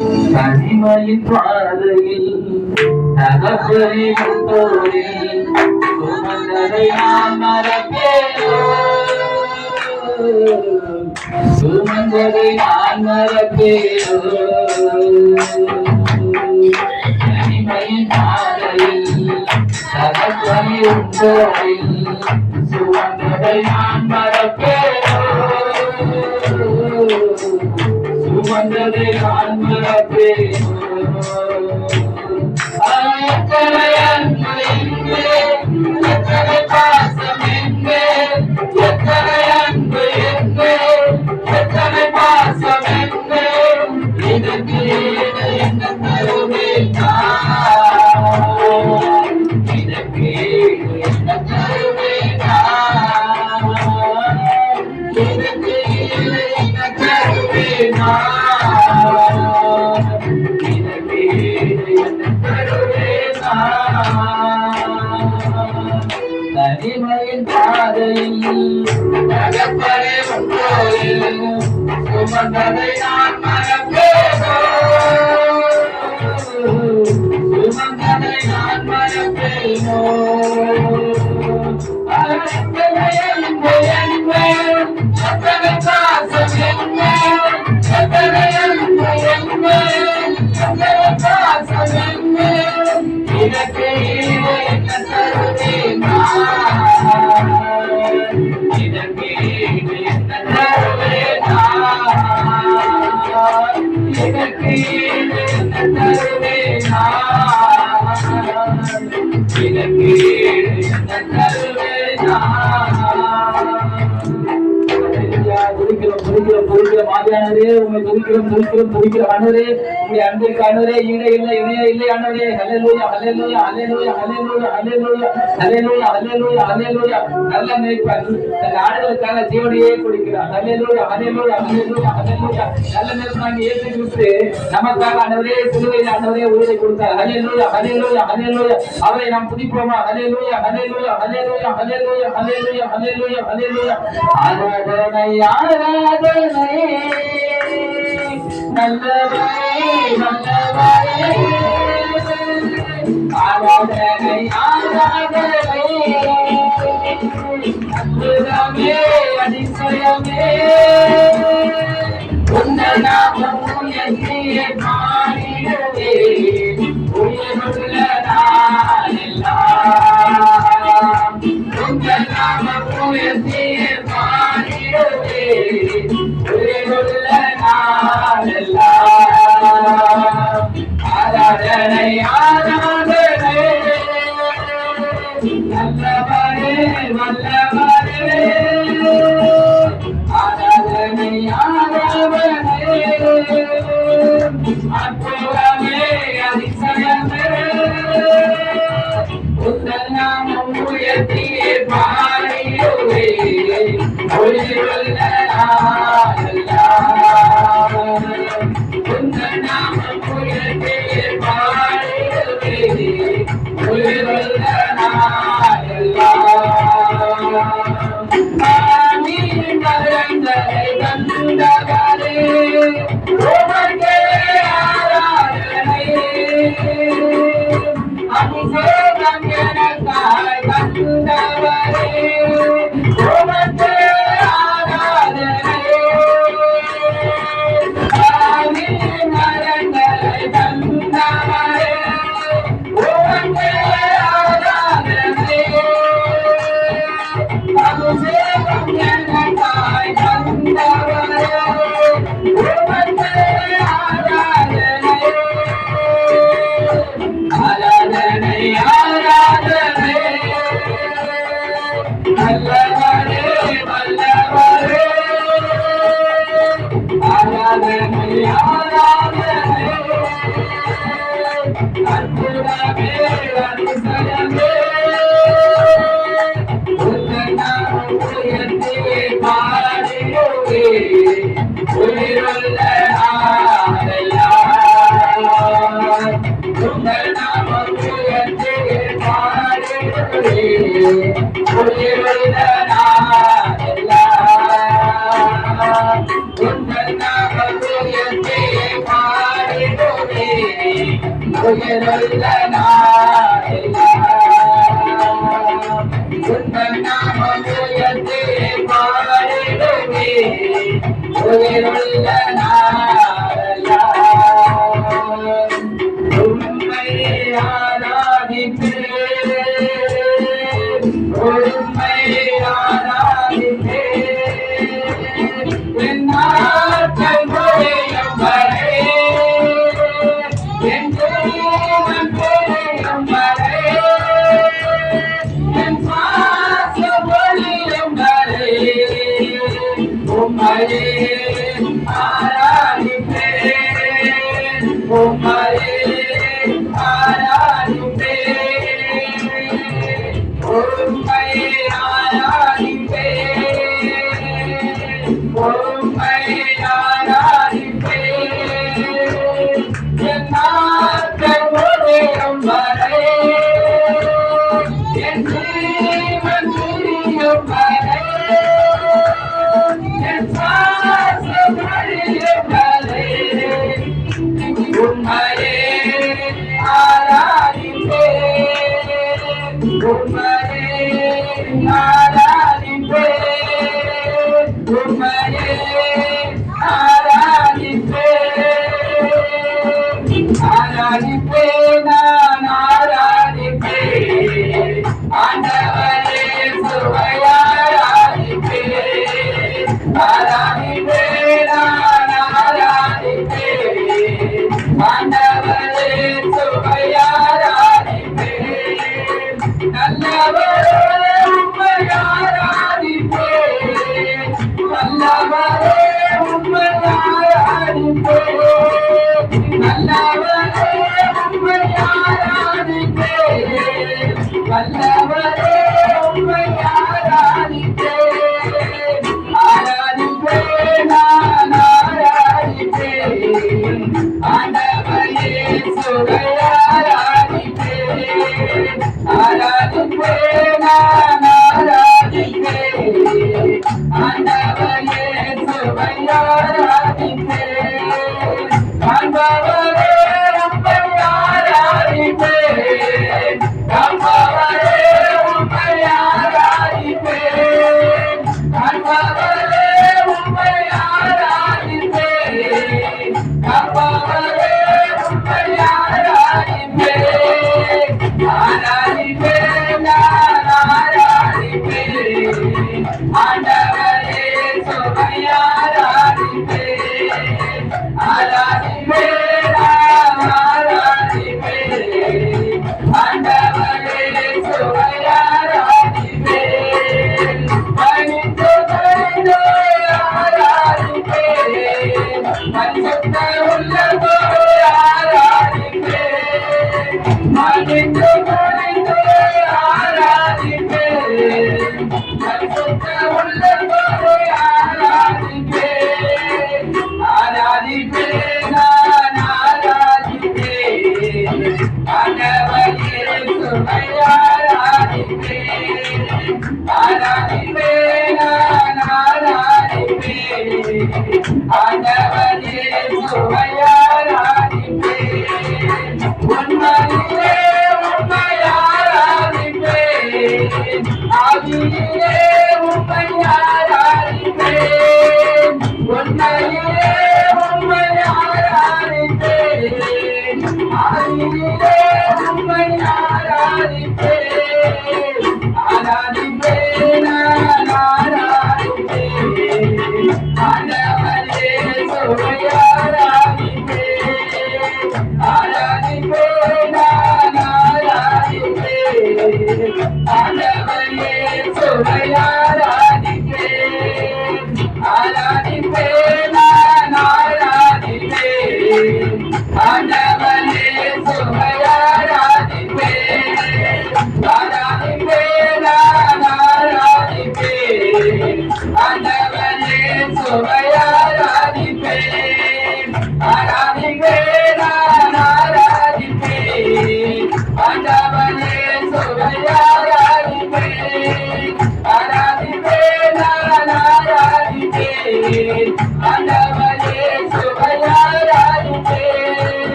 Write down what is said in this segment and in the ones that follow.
தனிமையின் பாதையில் தகப்பனை முன்னோரில் சுமந்ததை நான் மறப்பேனோ, சுமந்ததை நான் மறப்பேனோ. தனிமையின் பாதையில் தகப்பனை முன்னோரில் சுமந்ததை நான் மறப்பேனோ, சுமந்ததை நான் மறப்பேனோ. எத்தனை அன்பு எங்கே, எத்தனை பாசம் எங்கே, எத்தனை அன்பு எங்கே, எத்தனை பாசம் எங்கே, இதற்கு என்ன தருவேன், இதற்கு என்ன தருவேன், இதற்கு என்ன தருவேன், தனிமையின் பாதையில் தகப்பனே முன்னோரில் சுமந்ததை நான் மறப்பேனோ, சுமந்ததை நான் மறப்பேனோ. எத்தனை அன்பு எங்கே, எத்தனை பாசம் எங்கே, எத்தனை அன்பு எங்கே, எத்தனை பாசம் எங்கே, இதற்கு என்ன தருவேன், இதற்கு என்ன தருவேன், இதற்கு என்ன தருவேன், இதற்கு என்ன தருவேன். மாதிரியானவரே உங்களை துதிக்கிற ஆண்டவரே, உங்களுடைய அன்பிற்கு ஆண்டவரே ஈடே இல்லை, இணைய இல்லை ஆண்டவரே. ஹல்லேலூயா ஹல்லேலூயா ஹல்லேலூயா ஹல்லேலூயா ஹல்லேலூயா ஹல்லேலூயா ஹல்லேலூயா ஹல்லேலூயா. நல்ல மேய்ப்பன் தன் ஆடுகளுக்காக ஜீவனையே கொடுக்கிறார். ஹல்லேலூயா ஹல்லேலூயா ஹல்லேலூயா ஹல்லேலூயா. நல்ல மேய்ப்பனாகிய இயேசு கிறிஸ்து நமக்காக ஆண்டவரே சிலுவையில் ஆண்டவரே உயிரை கொடுத்தார். ஹல்லேலூயா ஹல்லேலூயா ஹல்லேலூயா. அவரை நாம் துதிப்போமா? ஹல்லேலூயா ஹல்லேலூயா ஹல்லேலூயா ஹல்லேலூயா ஹல்லேலூயா ஹல்லேலூயா ஹல்லேலூயா. ஆராதனை ஆராதனை நல்லவரே நல்லவரே, ஆராதனை ஆராதனை அற்புதமே அதிசயமே, உங்கள் நாமம் உயர்த்தியே பாடிடுவே உயிருள்ள நாளெல்லாம், உங்கள் நாமம் உயர்த்தியே பாடிடுவே உயிருள்ள நாளெல்லாம். ஆராதனை ஆராதனை நல்லவரே வல்லவரே, ஆராதனை ஆராதனை அற்புதமே அதிசயமே, உங்கள் நாமம் உயர்த்தியே பாடிடுவே உயிருள்ள நாளெல்லாம், உங்கள் நாமம் உயர்த்தியே பாடிடுவே உயிருள்ள நாளெல்லாம். ஆமீன் மரங்களை தந்தவரே உமக்கே ஆராதனை, அபிஷேகம் எனக்காய் தந்தவரே உமக்கே ஆராதனை. ஆமீன் மரங்களை உயிருள்ள நாளெல்லாம் உந்தன் நாமம் உயர்த்தி பாடிடுவே உயிருள்ள நாளெல்லாம் உம்மை ஆராதிப்பேன் உம்மை ஆராதிப்பேன் என் நாட்கள் முடியும் வரை என் ஜீவன் முடியும் வரை என் சுவாசம் ஒழியும் வரை உம்மையே ஆராதிப்பேன் உம்மையே ஆராதிப்பேன் உம்மையே ஆராதிப்பேன் உம்மையே ஆராதிப்பேன் என் நாட்கள் முடியும் வரை என் ஜீவன் முடியும் வரை என் சுவாசம் ஒழியும் வரை உம்மையே ஆராதிப்பேன் உம்மையே ஆராதிப்பேன் உம்மையே ஆராதிப்பேன் ஆராதிப்பேன் நான் ஆராதிப்பேன் ஆண்டவரே சுவையாராதிப்பேன் ஆராதிப்பேன் நான் ஆராதிப்பேன் ஆண்டவரே சுவையாராதிப்பேன் நல்லவரே உம்மை ஆராதிப்பேன் நல்லவரே உம்மை ஆராதிப்பேன் நல்லவரே உம்மை ஆராதிப்பேன் நல்லவரே உம்மை ஆராதிப்பேன் ஆராதிப்பேன் நான் ஆராதிப்பேன் ஆண்டவரே சுவையாராதிப்பேன் ஆராதிப்பேன் நான் ஆராதிப்பேன் ஆண்டவரே சுவையாராதிப்பேன் காண்பவரே உம்மை ஆராதிப்பேன் காண்பவரே உம்மை ஆராதிப்பேன் காண்பவரே உம்மை ஆராதிப்பேன் காண்பவரே உம்மை ஆராதிப்பேன் ஆராதிப்பேன் நான் ஆராதிப்பேன் ஆண்டவரே சுவையாராதிப்பேன் ஆராதிப்பேன் நான் ஆராதிப்பேன் ஆண்டவரே சுவையாராதிப்பேன் பணிந்து பணிந்து ஆராதிப்பேன் பரிசுத்த உள்ளத்தோடு ஆராதிப்பேன்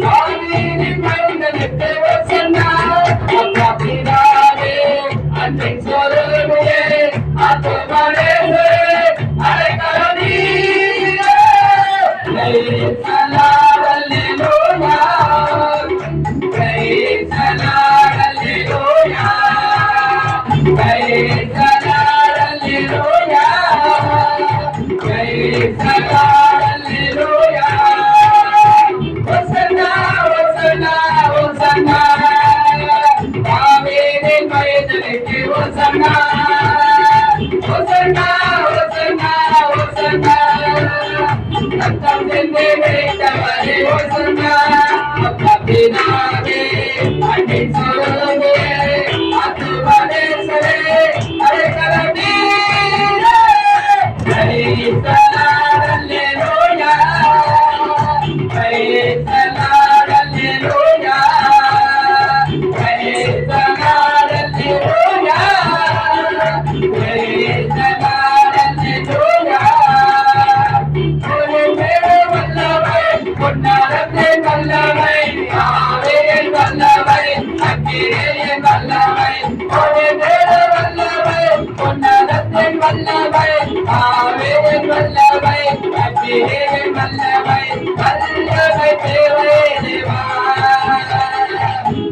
தாவீதின் மைந்தனுக்கு ஓசன்னா அப்பா பிதாவே அன்னை சோதரே ஆத்துமனே அடைக்கலம் நீரே praise the Lord hallelujah praise the Lord hallelujah praise the Lord hallelujah praise the Lord hallelujah hosanna hosanna hosanna தாவீதின் மைந்தனுக்கு hosanna hosanna hosanna hosanna ரத்தம் சிந்தி விளைத்தவரே hosanna அப்பா பிதாவே அன்னை சோதரே ஆத்துமனேசரே அடைக்கலம் நீரே praise the Lord hallelujah praise the Lord hallelujah praise the Lord hallelujah praise the Lord hallelujah ஒரு மேலே வல்லவை பொன்னாரத்தை வல்லவை ஆவேன் வல்லவை அக்கிரேயன் வல்லவை ஒரு மேலே வல்லவை பொன்னாரத்தை வல்லவை ஆவேன் வல்லவை அக்கிரேயன் வல்லவை வல்லவை தேவை தேவா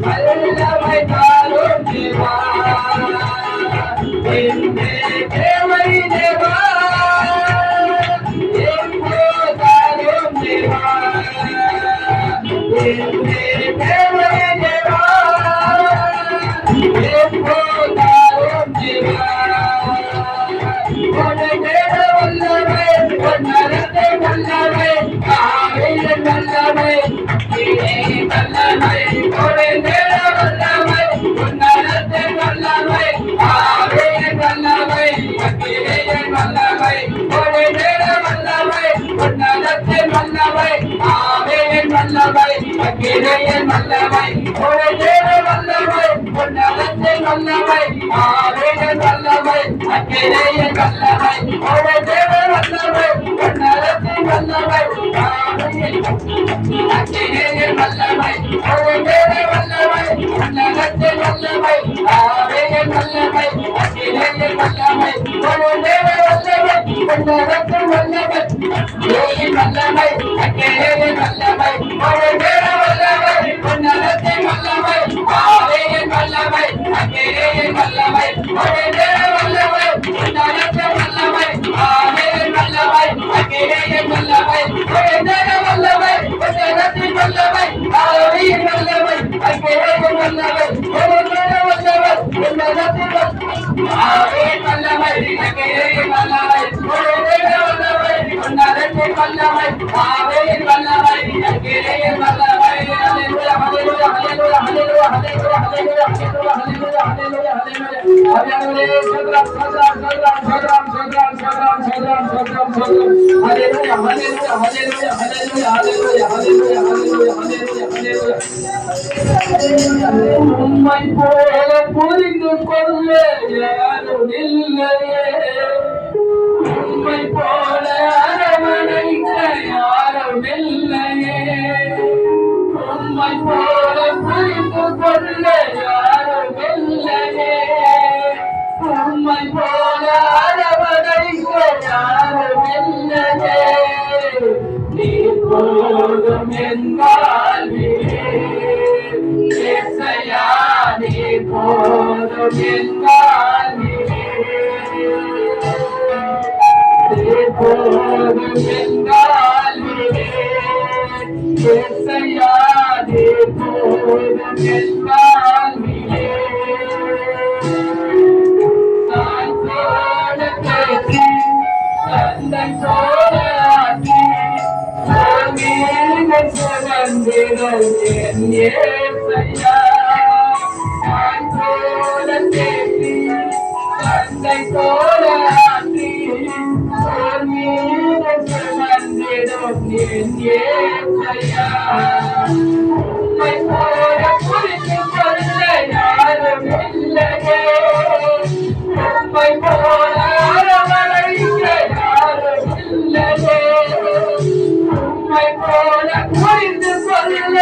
வல்லவை தாரும் தேவா என்னே தேவை தேவா தாரும் தேவா என்னே தேவை தேவா தாரும் தேவா ஒரு தேவ வல்லவை பொன்னரத்தை வல்லவை ஆவியின் வல்லவை வல்லவை ஒரு தேவ வல்லவை பொன்னரத்தை வல்லவை ஆவியின் வல்லவை அக்கிரேயன் வல்லவை ஒரு தேவ வல்லவை பொன்னரத்தை வல்லவை ஆவியின் வல்லவை அக்கிரேயன் வல்லவை ஒரு தேவ வல்லவை பொன்னரத்தை வல்லவை ஆவியின் வல்லவை அக்கிரேயன் வல்லவை ஒரு தேவ வல்லவை பொன்னரத்தை வல்லவை ஆவியின் அக்கிரேயன் வல்லவை ஒரு தேவ வல்லவை பொன்னரத்தை வல்லவை ஆவியின் வல்லவை அக்கிரேயன் வல்லவை ஒரு தேவ வல்லவை பொன்னரத்தை வல்லவை ஆவியின் வல்லவை அக்கிரேயன் வல்லவை ஒரு தேவ வல்லவை பொன்னரத்தை வல்லவை ஆவியின் வல்லவை அக்கிரேயன் வல்லவை ஒரு தேவ வல்லவை பொன்னரத்தை வல்லவை ஆவியின் வல்லவை அக்கிரேயன் வல்லவை ஒரு தேவ வல்லவை பொன்னரத்தை வல்லவை ஆவியின் வல்லவை அக்கிரேயன் வல்லவை ஒரு தேவ வல்லவை பொன்னரத்தை ஆவியின் வல்லவை அக்கிரேயன் வல்லவை ஒரு தேவ வல்லவை பொன்னரத்தை வல்லவை ஆவியின் வல்லவை அக்கிரேயன் வல்லவை ஹalleluya hallelujah hallelujah hallelujah hallelujah hallelujah hallelujah hallelujah hallelujah sadram sadram sadram sadram sadram sadram sadram sadram sadram hallelujah hallelujah hallelujah hallelujah hallelujah hallelujah hallelujah hallelujah உம்மை போல புரிந்து கொள்ள யாரும் இல்லையே உம்மை போல அரவணைக்க யாரும் இல்லையே உம்மை போல புரிந்து கொள்ள யாரும் இல்லையே உம்மை போல அரவணைக்க யாரும் இல்லையே நீ போதும் என் வாழ்விலே இயேசையா நீ போதும் என் வாழ்விலே நீ போதும் என் வாழ்விலே இயேசையா நீ போதும் என் வாழ்விலே நான் போல பேசி தந்தை போல ஆக்கி மீது சுமந்திடும் என் இயேசையா நான் போல பேசி தந்தை போல ஆக்கி மீது சுமந்திடும் என் இயேசையா உம்மை போல புரிந்து கொள்ள யாரும் இல்லையே உம்மை போல அரவணைக்க யாரும் இல்லையே உம்மை போல புரிந்து கொள்ள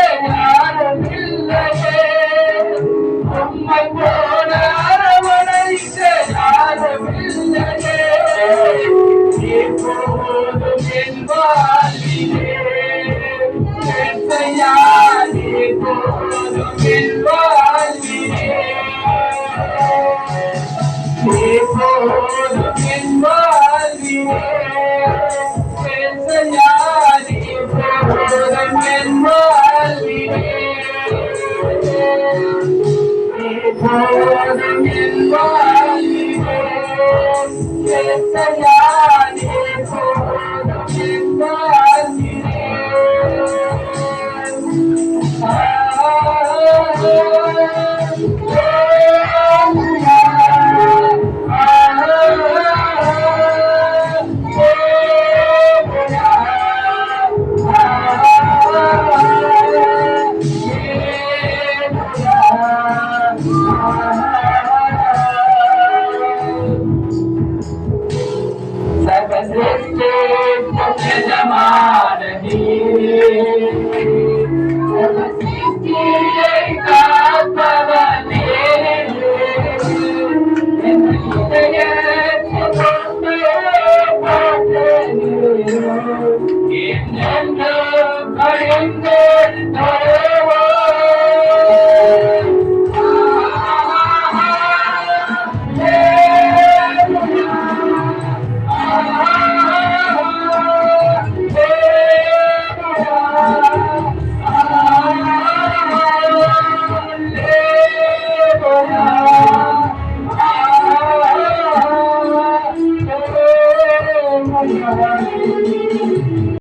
போதும் என் வாழ்விலே ஏசையா நீர் போதும் என் வாழ்விலே